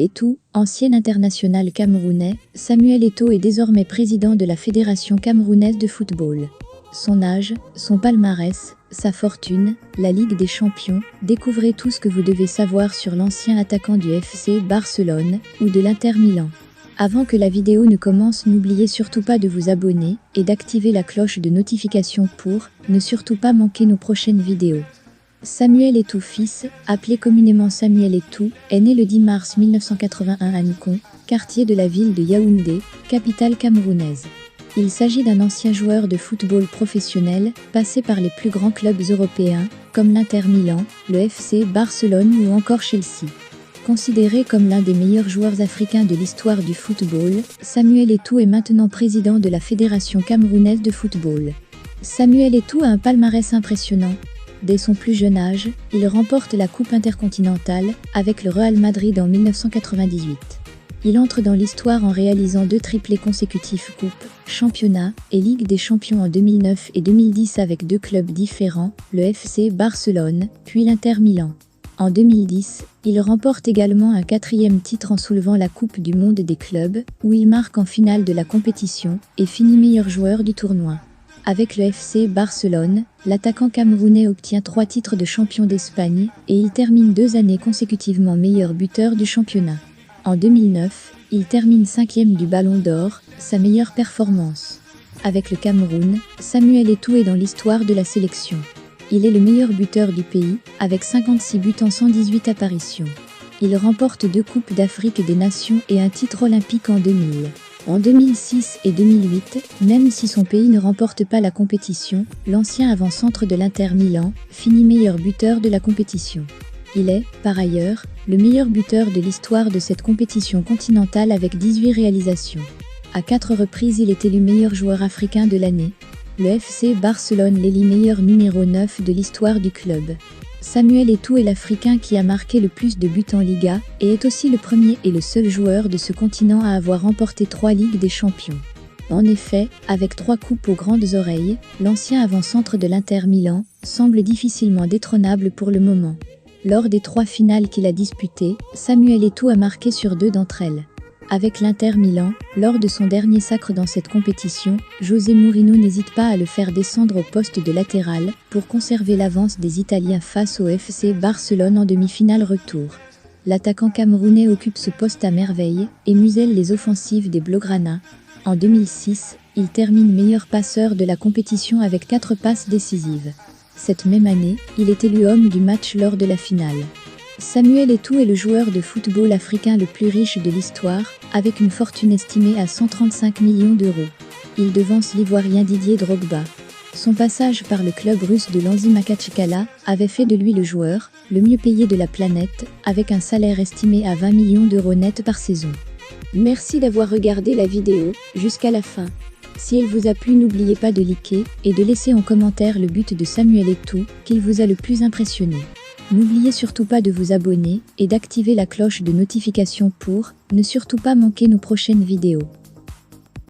Eto'o, ancien international camerounais, Samuel Eto'o est désormais président de la Fédération camerounaise de football. Son âge, son palmarès, sa fortune, la Ligue des Champions, découvrez tout ce que vous devez savoir sur l'ancien attaquant du FC Barcelone ou de l'Inter Milan. Avant que la vidéo ne commence, n'oubliez surtout pas de vous abonner et d'activer la cloche de notification pour ne surtout pas manquer nos prochaines vidéos. Samuel Eto'o fils, appelé communément Samuel Eto'o, est né le 10 mars 1981 à Nkon, quartier de la ville de Yaoundé, capitale camerounaise. Il s'agit d'un ancien joueur de football professionnel, passé par les plus grands clubs européens, comme l'Inter Milan, le FC Barcelone ou encore Chelsea. Considéré comme l'un des meilleurs joueurs africains de l'histoire du football, Samuel Eto'o est maintenant président de la Fédération camerounaise de football. Samuel Eto'o a un palmarès impressionnant. Dès son plus jeune âge, il remporte la Coupe intercontinentale avec le Real Madrid en 1998. Il entre dans l'histoire en réalisant 2 triplés consécutifs Coupe, Championnat et Ligue des Champions en 2009 et 2010 avec 2 clubs différents, le FC Barcelone, puis l'Inter Milan. En 2010, il remporte également un 4e titre en soulevant la Coupe du Monde des clubs, où il marque en finale de la compétition et finit meilleur joueur du tournoi. Avec le FC Barcelone, l'attaquant camerounais obtient 3 titres de champion d'Espagne et il termine 2 années consécutivement meilleur buteur du championnat. En 2009, il termine 5e du Ballon d'Or, sa meilleure performance. Avec le Cameroun, Samuel Eto'o est dans l'histoire de la sélection. Il est le meilleur buteur du pays, avec 56 buts en 118 apparitions. Il remporte 2 Coupes d'Afrique des Nations et un titre olympique en 2000. En 2006 et 2008, même si son pays ne remporte pas la compétition, l'ancien avant-centre de l'Inter Milan finit meilleur buteur de la compétition. Il est, par ailleurs, le meilleur buteur de l'histoire de cette compétition continentale avec 18 réalisations. À 4 reprises, il est élu meilleur joueur africain de l'année. Le FC Barcelone l'élit meilleur numéro 9 de l'histoire du club. Samuel Eto'o est l'Africain qui a marqué le plus de buts en Liga et est aussi le premier et le seul joueur de ce continent à avoir remporté 3 Ligues des Champions. En effet, avec 3 coupes aux grandes oreilles, l'ancien avant-centre de l'Inter Milan semble difficilement détrônable pour le moment. Lors des 3 finales qu'il a disputées, Samuel Eto'o a marqué sur 2 d'entre elles. Avec l'Inter Milan, lors de son dernier sacre dans cette compétition, José Mourinho n'hésite pas à le faire descendre au poste de latéral pour conserver l'avance des Italiens face au FC Barcelone en demi-finale retour. L'attaquant camerounais occupe ce poste à merveille et muselle les offensives des Blaugrana. En 2006, il termine meilleur passeur de la compétition avec 4 passes décisives. Cette même année, il est élu homme du match lors de la finale. Samuel Eto'o est le joueur de football africain le plus riche de l'histoire, avec une fortune estimée à 135 millions d'euros. Il devance l'Ivoirien Didier Drogba. Son passage par le club russe de l'Anzi Makhatchkala avait fait de lui le joueur le mieux payé de la planète, avec un salaire estimé à 20 millions d'euros net par saison. Merci d'avoir regardé la vidéo jusqu'à la fin. Si elle vous a plu, n'oubliez pas de liker et de laisser en commentaire le but de Samuel Eto'o qu'il vous a le plus impressionné. N'oubliez surtout pas de vous abonner et d'activer la cloche de notification pour ne surtout pas manquer nos prochaines vidéos.